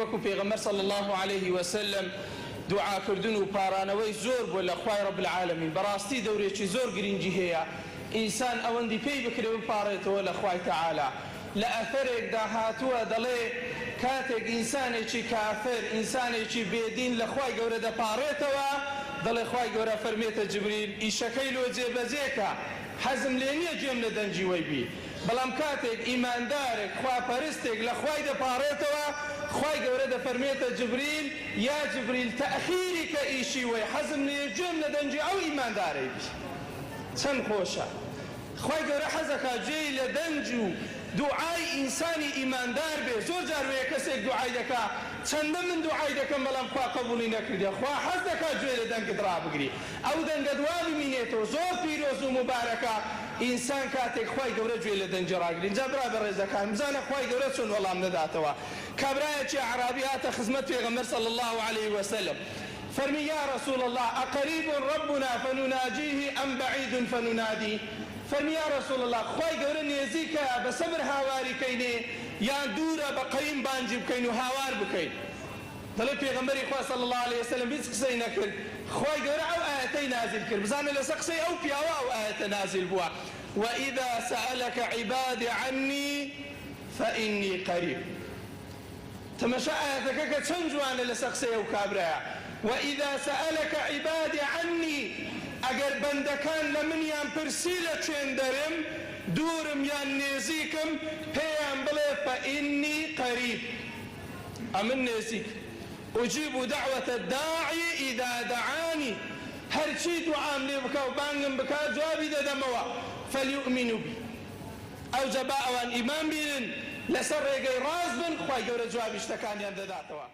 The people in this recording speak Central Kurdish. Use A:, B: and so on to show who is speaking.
A: وەکو پێغەمبەر صلی الله عليه وسلم دوعاکردن و پارانەوەی زۆر بۆ لە خوای رب العالمین. بەڕاستی دەورێکی زۆر گرنگی هەیە ئینسان ئەوەندی پێی بکرێ بپارێتەوە لە خوای تەعالا. لە ئەثەرێکدا هاتووە دەڵێ کاتێک ئینسانێکی کافر، ئینسانێکی بێدین لە خوای گەورە دەپارێتەوە، دەڵێ خوای گەورە فەرمێتە جبریل ئیشەکەی لۆ جێبەجێکە، حەزم لێ نییە گوێم لە دەنجی وەی بی. بەڵام کاتێک ئیماندارێک خواپەرستێک لە خوای دەپارێتەوە، خوای گەورە دەفەرمێتە جبریل یا جبریل تەئخیری کە ئیشی وەی، حەزم لێ گوێم لە دەنجی ئەو ئیماندارەی بی. چەند خۆشە خوای گەورە حەزەکە گوێی لە دەنج و دوعای ئینسانی ئیماندار بێ. زۆر جار وەیە کەسێک دوعای دەکا، چەندە من دوعای دەکەم بەڵام خوا قبوڵی نەکردیە. خوا حەز دەکا گوێ لە دەنگت ڕابگری، ئەو دەنگە دواوی مینێتەوە. زۆر پیرۆز و مبارەکە ئینسان کاتێک خوای گەورە گوێ لە دەنجی ڕاگری. اینجا برا بەڕێزەکان بزانە خوای گەورە چۆن وەڵام نەداتەوە. کابرایەکی عەرابی هاتە خزمەت پێغەمبەر صلی الله عليه وسلم، فەرمی یا رسول الله أقريب ربنا فنناجيه أم بعيد فنناديه؟ فەرمی یا رسول الله خوای گەورە نێزیکە بە سەبر هاواری کەینێ یان دوورە بە قەیم بانجی بکەین و هاوار بکەین؟ دەڵێ پێغەمبەری خوا صلی الله عليه وسلم هیچ قسەی نەکرد. خوای گەورە ئەو ئاەتەی نازل کرد. بزانە لەسەر قسەی ئەو پیاوە ئەو ئاەتە نازل بووە، وإذا سألك عبادي عني فإني قريب. تەمەشا ئاەتەکە کە چەند جوانە لەسەر قسەی ئەو کابرایە. وإذا سألك عبادي عني، ئەگەر بەندەکان لە منیان پرسی لە چێن دەرم، دوورم یان نێزیکم، پێیان بڵێ فإني قريب، ئەمن نێزیک. أجيب دعوة الداعي إذا دعاني، هەرچی دوعام لێ بکە و بانگم بکە جوابی دەدەمەوە. فليؤمنوا بي، ئەوجا با ئەوان ئیمان بینن، لەسەر ڕێگەی ڕاست بن، خوای گەورە جوابی شتەکانیان دەداتەوە.